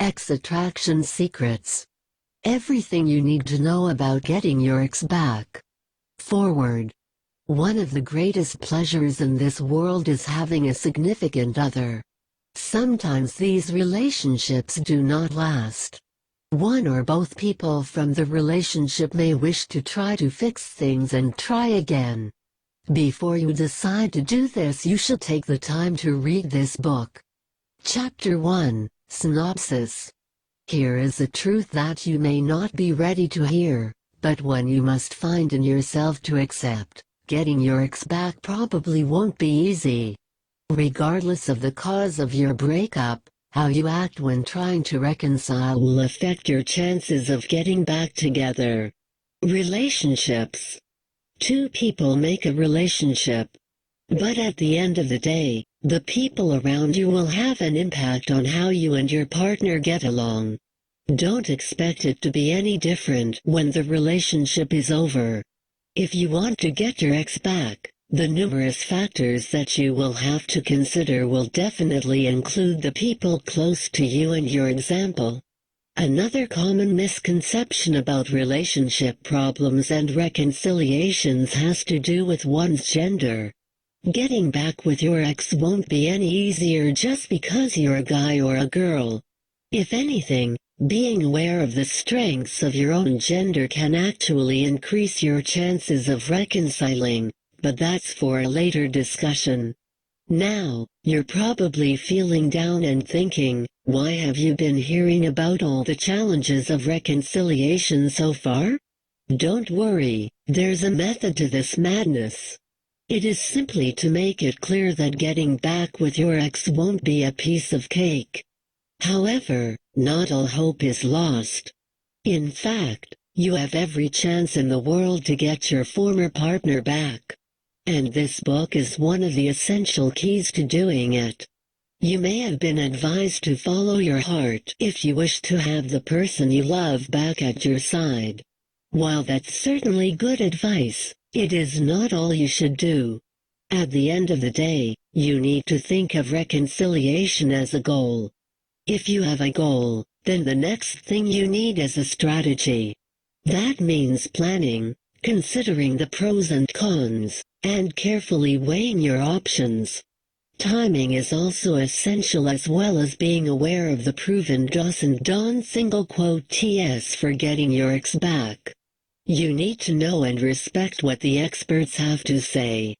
Ex Attraction Secrets. Everything you need to know about getting your ex back. Forward. One of the greatest pleasures in this world is having a significant other. Sometimes these relationships do not last. One or both people from the relationship may wish to try to fix things and try again. Before you decide to do this, you should take the time to read this book. Chapter 1, Synopsis. Here is a truth that you may not be ready to hear, but one you must find in yourself to accept. Getting your ex back probably won't be easy. Regardless of the cause of your breakup, how you act when trying to reconcile will affect your chances of getting back together. Relationships. Two people make a relationship. But at the end of the day, the people around you will have an impact on how you and your partner get along. Don't expect it to be any different when the relationship is over. If you want to get your ex back, the numerous factors that you will have to consider will definitely include the people close to you and your example. Another common misconception about relationship problems and reconciliations has to do with one's gender. Getting back with your ex won't be any easier just because you're a guy or a girl. If anything, being aware of the strengths of your own gender can actually increase your chances of reconciling. But that's for a later discussion. Now, you're probably feeling down and thinking, why have you been hearing about all the challenges of reconciliation so far? Don't worry, there's a method to this madness. It is simply to make it clear that getting back with your ex won't be a piece of cake. However, not all hope is lost. In fact, you have every chance in the world to get your former partner back. And this book is one of the essential keys to doing it. You may have been advised to follow your heart if you wish to have the person you love back at your side. While that's certainly good advice, it is not all you should do. At the end of the day, you need to think of reconciliation as a goal. If you have a goal, then the next thing you need is a strategy. That means planning, considering the pros and cons, and carefully weighing your options. Timing is also essential, as well as being aware of the proven do's and don'ts (TS) for getting your ex back. You need to know and respect what the experts have to say.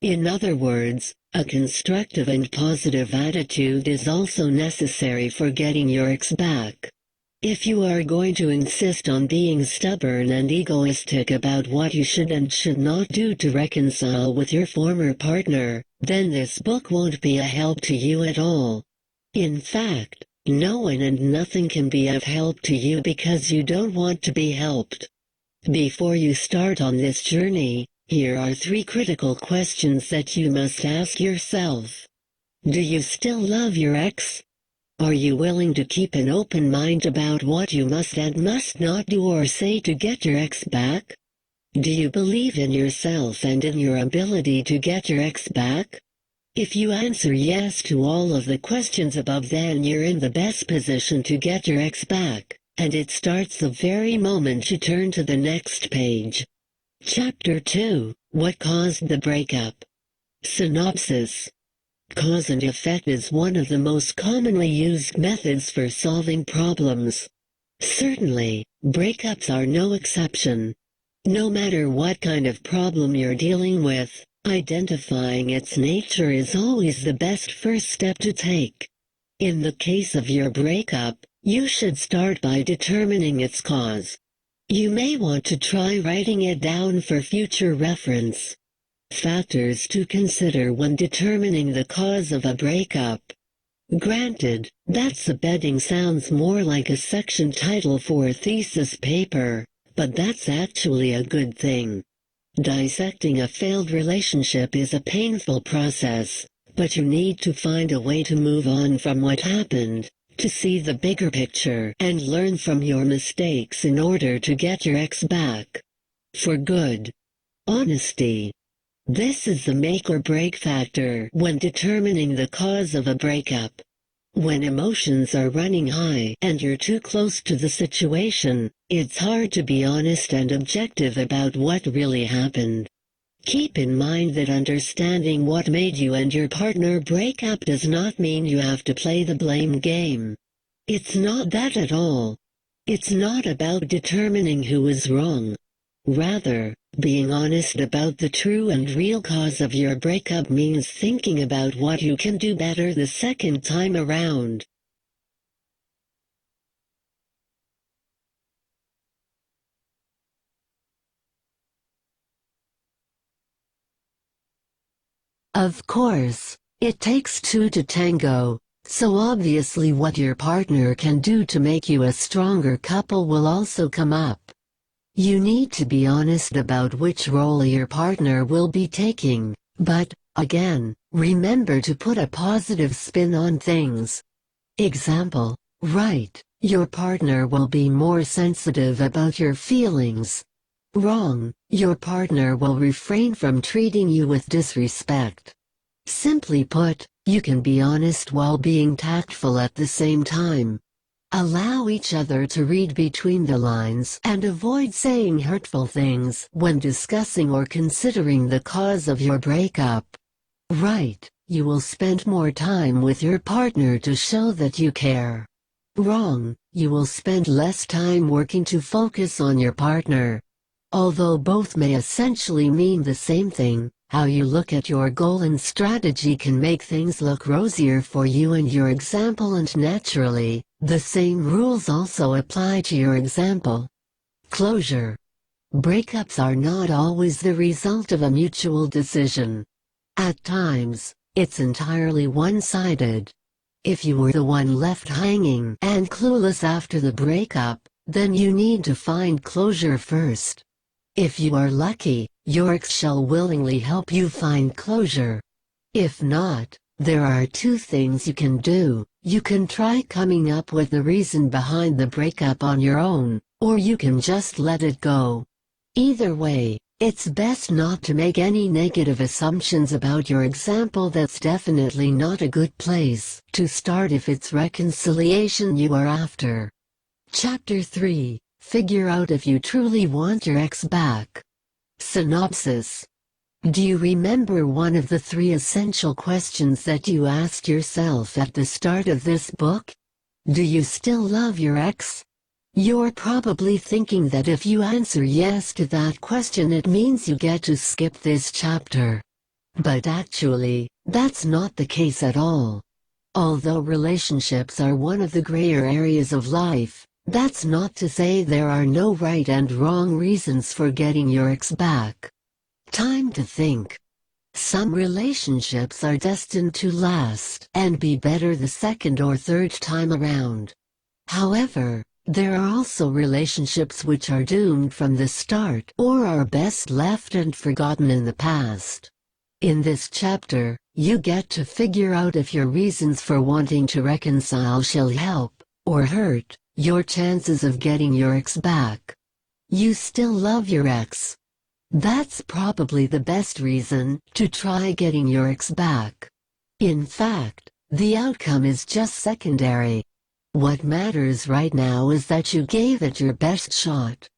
In other words, a constructive and positive attitude is also necessary for getting your ex back. If you are going to insist on being stubborn and egoistic about what you should and should not do to reconcile with your former partner, then this book won't be a help to you at all. In fact, no one and nothing can be of help to you because you don't want to be helped. Before you start on this journey, here are 3 critical questions that you must ask yourself. Do you still love your ex? Are you willing to keep an open mind about what you must and must not do or say to get your ex back? Do you believe in yourself and in your ability to get your ex back? If you answer yes to all of the questions above, then you're in the best position to get your ex back, and it starts the very moment you turn to the next page. Chapter 2, What Caused the Breakup? Synopsis. Cause and effect is one of the most commonly used methods for solving problems. Certainly, breakups are no exception. No matter what kind of problem you're dealing with, identifying its nature is always the best first step to take. In the case of your breakup, you should start by determining its cause. You may want to try writing it down for future reference. Factors to consider when determining the cause of a breakup. Granted, that subheading sounds more like a section title for a thesis paper, but that's actually a good thing. Dissecting a failed relationship is a painful process, but you need to find a way to move on from what happened, to see the bigger picture and learn from your mistakes in order to get your ex back. For good. Honesty. This is the make or break factor when determining the cause of a breakup. When emotions are running high and you're too close to the situation, it's hard to be honest and objective about what really happened. Keep in mind that understanding what made you and your partner break up does not mean you have to play the blame game. It's not that at all. It's not about determining who was wrong. Rather, being honest about the true and real cause of your breakup means thinking about what you can do better the second time around. Of course, it takes two to tango, so obviously what your partner can do to make you a stronger couple will also come up. You need to be honest about which role your partner will be taking, but, again, remember to put a positive spin on things. Example, right, your partner will be more sensitive about your feelings. Wrong, your partner will refrain from treating you with disrespect. Simply put, you can be honest while being tactful at the same time. Allow each other to read between the lines and avoid saying hurtful things when discussing or considering the cause of your breakup. Right, you will spend more time with your partner to show that you care. Wrong, you will spend less time working to focus on your partner. Although both may essentially mean the same thing, how you look at your goal and strategy can make things look rosier for you and your example, and naturally, the same rules also apply to your example. Closure. Breakups are not always the result of a mutual decision. At times, it's entirely one-sided. If you were the one left hanging and clueless after the breakup, then you need to find closure first. If you are lucky, your ex shall willingly help you find closure. If not, there are two things you can do. You can try coming up with the reason behind the breakup on your own, or you can just let it go. Either way, it's best not to make any negative assumptions about your example. That's definitely not a good place to start if it's reconciliation you are after. Chapter 3. Figure out if you truly want your ex back. Synopsis. Do you remember one of the 3 essential questions that you asked yourself at the start of this book? Do you still love your ex? You're probably thinking that if you answer yes to that question, it means you get to skip this chapter. But actually, that's not the case at all. Although relationships are one of the grayer areas of life, that's not to say there are no right and wrong reasons for getting your ex back. Time to think. Some relationships are destined to last and be better the second or third time around. However, there are also relationships which are doomed from the start or are best left and forgotten in the past. In this chapter, you get to figure out if your reasons for wanting to reconcile shall help or hurt your chances of getting your ex back. You still love your ex. That's probably the best reason to try getting your ex back. In fact, the outcome is just secondary. What matters right now is that you gave it your best shot.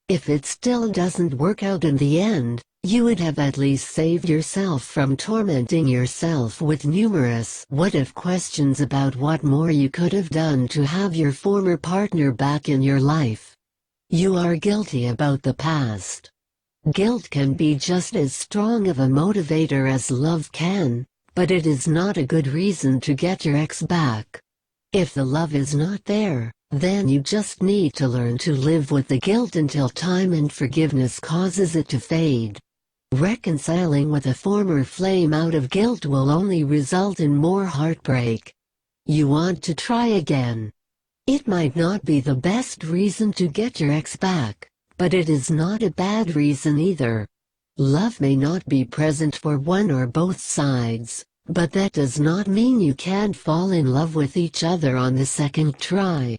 If it still doesn't work out in the end, you would have at least saved yourself from tormenting yourself with numerous what-if questions about what more you could have done to have your former partner back in your life. You are guilty about the past. Guilt can be just as strong of a motivator as love can, but it is not a good reason to get your ex back. If the love is not there, then you just need to learn to live with the guilt until time and forgiveness causes it to fade. Reconciling with a former flame out of guilt will only result in more heartbreak. You want to try again. It might not be the best reason to get your ex back, but it is not a bad reason either. Love may not be present for one or both sides, but that does not mean you can't fall in love with each other on the second try.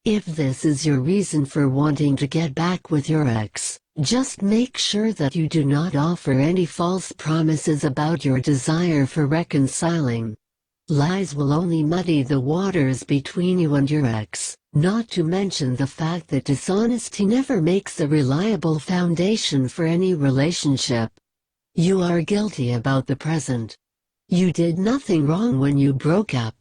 If this is your reason for wanting to get back with your ex, just make sure that you do not offer any false promises about your desire for reconciling. Lies will only muddy the waters between you and your ex, not to mention the fact that dishonesty never makes a reliable foundation for any relationship. You are guilty about the present. You did nothing wrong when you broke up.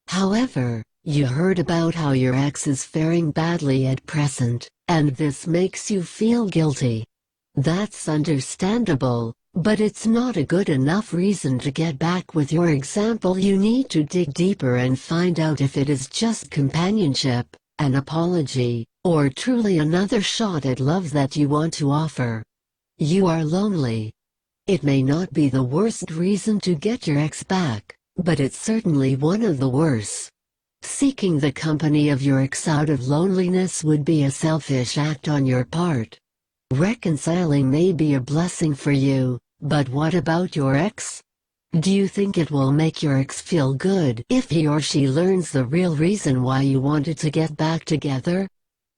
However, you heard about how your ex is faring badly at present, and this makes you feel guilty. That's understandable, but it's not a good enough reason to get back with your example. You need to dig deeper and find out if it is just companionship, an apology, or truly another shot at love that you want to offer. You are lonely. It may not be the worst reason to get your ex back, but it's certainly one of the worst. Seeking the company of your ex out of loneliness would be a selfish act on your part. Reconciling may be a blessing for you, but what about your ex? Do you think it will make your ex feel good if he or she learns the real reason why you wanted to get back together?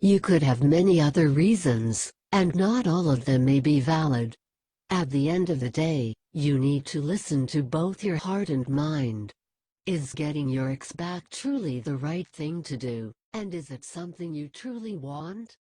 You could have many other reasons, and not all of them may be valid. At the end of the day, you need to listen to both your heart and mind. Is getting your ex back truly the right thing to do, and is it something you truly want?